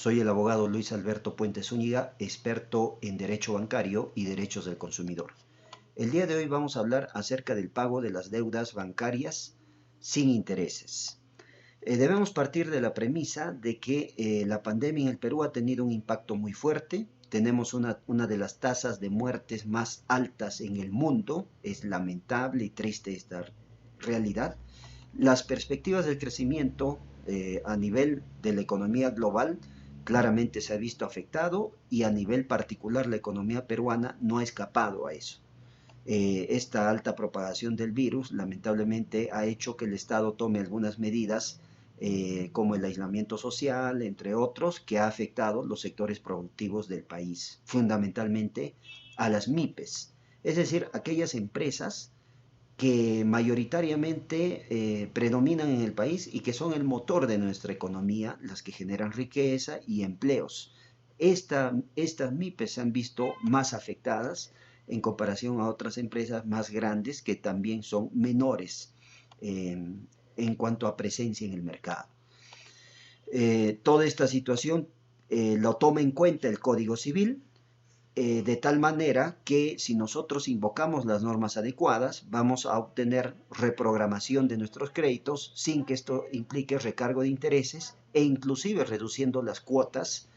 Soy el abogado Luis Alberto Puente Zúñiga, experto en derecho bancario y derechos del consumidor. El día de hoy vamos a hablar acerca del pago de las deudas bancarias sin intereses. Debemos partir de la premisa de que la pandemia en el Perú ha tenido un impacto muy fuerte. Tenemos una de las tasas de muertes más altas en el mundo. Es lamentable y triste esta realidad. Las perspectivas del crecimiento a nivel de la economía global claramente se ha visto afectado y a nivel particular la economía peruana no ha escapado a eso. Esta alta propagación del virus lamentablemente ha hecho que el Estado tome algunas medidas como el aislamiento social, entre otros, que ha afectado los sectores productivos del país, fundamentalmente a las MIPES, es decir, aquellas empresas que mayoritariamente predominan en el país y que son el motor de nuestra economía, las que generan riqueza y empleos. Estas MIPES se han visto más afectadas en comparación a otras empresas más grandes que también son menores en cuanto a presencia en el mercado. Toda esta situación lo toma en cuenta el Código Civil, de tal manera que si nosotros invocamos las normas adecuadas, vamos a obtener reprogramación de nuestros créditos sin que esto implique recargo de intereses e inclusive reduciendo las cuotas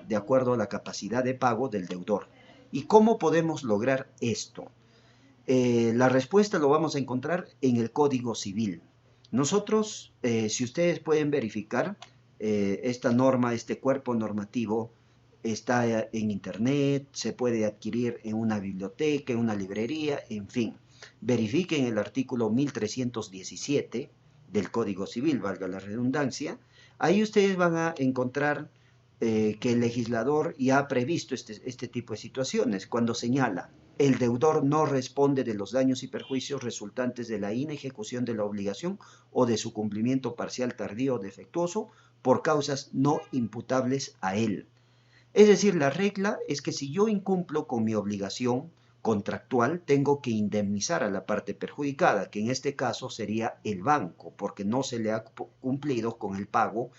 de acuerdo a la capacidad de pago del deudor. ¿Y cómo podemos lograr esto? La respuesta lo vamos a encontrar en el Código Civil. Nosotros, si ustedes pueden verificar, esta norma, este cuerpo normativo, está en internet, se puede adquirir en una biblioteca, en una librería, en fin. Verifiquen el artículo 1317 del Código Civil, valga la redundancia. Ahí ustedes van a encontrar que el legislador ya ha previsto este tipo de situaciones cuando señala: el deudor no responde de los daños y perjuicios resultantes de la inejecución de la obligación o de su cumplimiento parcial, tardío o defectuoso por causas no imputables a él. Es decir, la regla es que si yo incumplo con mi obligación contractual, tengo que indemnizar a la parte perjudicada, que en este caso sería el banco, porque no se le ha cumplido con el pago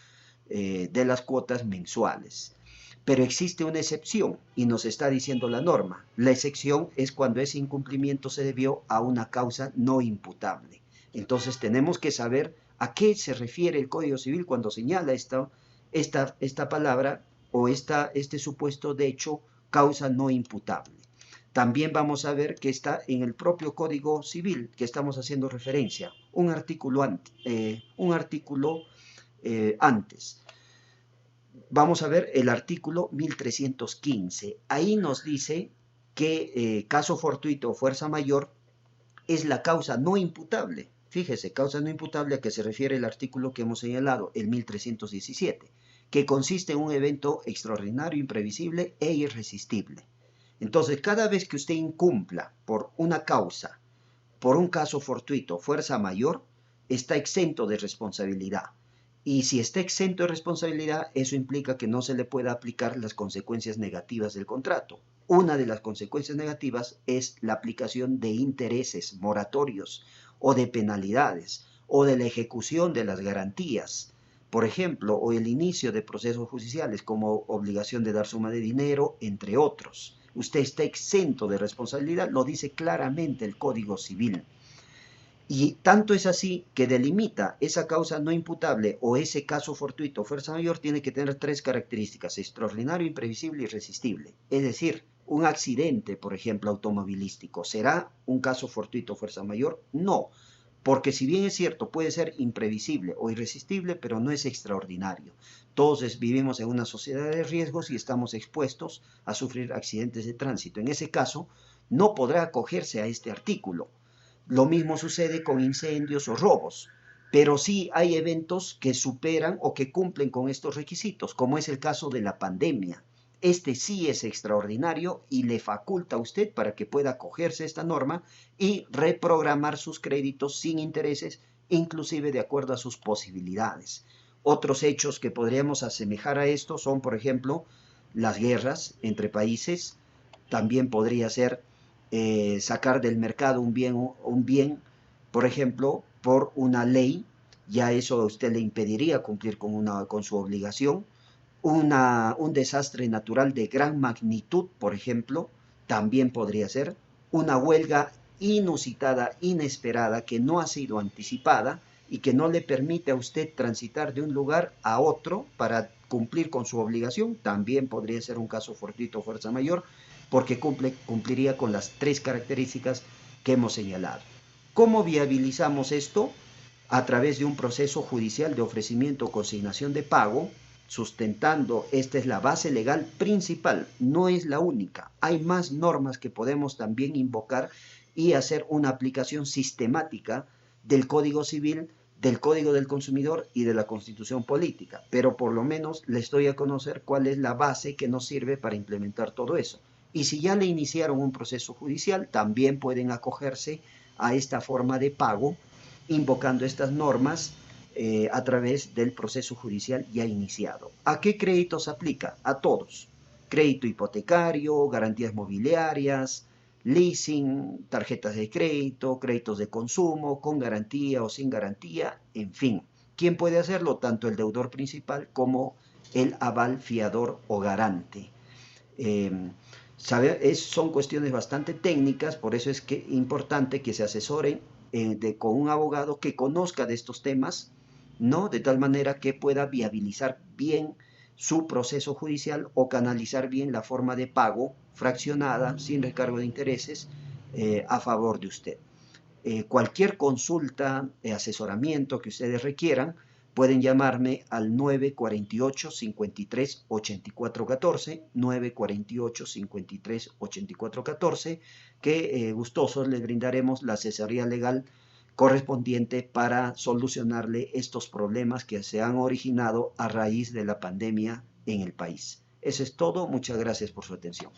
de las cuotas mensuales. Pero existe una excepción y nos está diciendo la norma. La excepción es cuando ese incumplimiento se debió a una causa no imputable. Entonces tenemos que saber a qué se refiere el Código Civil cuando señala esta palabra o este supuesto de hecho, causa no imputable. También vamos a ver que está en el propio Código Civil que estamos haciendo referencia, un artículo antes. Vamos a ver el artículo 1315. Ahí nos dice que caso fortuito o fuerza mayor es la causa no imputable. Fíjese, causa no imputable a que se refiere el artículo que hemos señalado, el 1317, que consiste en un evento extraordinario, imprevisible e irresistible. Entonces, cada vez que usted incumpla por una causa, por un caso fortuito, fuerza mayor, está exento de responsabilidad. Y si está exento de responsabilidad, eso implica que no se le pueda aplicar las consecuencias negativas del contrato. Una de las consecuencias negativas es la aplicación de intereses moratorios o de penalidades o de la ejecución de las garantías, por ejemplo, o el inicio de procesos judiciales como obligación de dar suma de dinero, entre otros. Usted está exento de responsabilidad, lo dice claramente el Código Civil. Y tanto es así que delimita esa causa no imputable o ese caso fortuito, fuerza mayor, tiene que tener tres características: extraordinario, imprevisible y irresistible. Es decir, un accidente, por ejemplo, automovilístico, ¿será un caso fortuito, fuerza mayor? No, porque si bien es cierto, puede ser imprevisible o irresistible, pero no es extraordinario. Todos vivimos en una sociedad de riesgos y estamos expuestos a sufrir accidentes de tránsito. En ese caso, no podrá acogerse a este artículo. Lo mismo sucede con incendios o robos, pero sí hay eventos que superan o que cumplen con estos requisitos, como es el caso de la pandemia. Este sí es extraordinario y le faculta a usted para que pueda acogerse a esta norma y reprogramar sus créditos sin intereses, inclusive de acuerdo a sus posibilidades. Otros hechos que podríamos asemejar a esto son, por ejemplo, las guerras entre países. También podría ser sacar del mercado un bien, por ejemplo, por una ley. Ya eso a usted le impediría cumplir con su obligación. Un desastre natural de gran magnitud, por ejemplo, también podría ser. Una huelga inusitada, inesperada, que no ha sido anticipada y que no le permite a usted transitar de un lugar a otro para cumplir con su obligación, también podría ser un caso fortuito o fuerza mayor, porque cumpliría con las tres características que hemos señalado. ¿Cómo viabilizamos esto? A través de un proceso judicial de ofrecimiento o consignación de pago, sustentando, esta es la base legal principal, no es la única. Hay más normas que podemos también invocar y hacer una aplicación sistemática del Código Civil, del Código del Consumidor y de la Constitución Política. Pero por lo menos les doy a conocer cuál es la base que nos sirve para implementar todo eso. Y si ya le iniciaron un proceso judicial, también pueden acogerse a esta forma de pago, invocando estas normas a través del proceso judicial ya iniciado. ¿A qué créditos aplica? A todos. Crédito hipotecario, garantías mobiliarias, leasing, tarjetas de crédito, créditos de consumo, con garantía o sin garantía, en fin. ¿Quién puede hacerlo? Tanto el deudor principal como el aval fiador o garante. Son cuestiones bastante técnicas, por eso es que importante que se asesoren con un abogado que conozca de estos temas, ¿no? De tal manera que pueda viabilizar bien su proceso judicial o canalizar bien la forma de pago fraccionada, sin recargo de intereses, a favor de usted. Cualquier consulta, asesoramiento que ustedes requieran, pueden llamarme al 948-53-8414, 948-53-8414, que gustosos les brindaremos la asesoría legal correspondiente para solucionarle estos problemas que se han originado a raíz de la pandemia en el país. Eso es todo. Muchas gracias por su atención.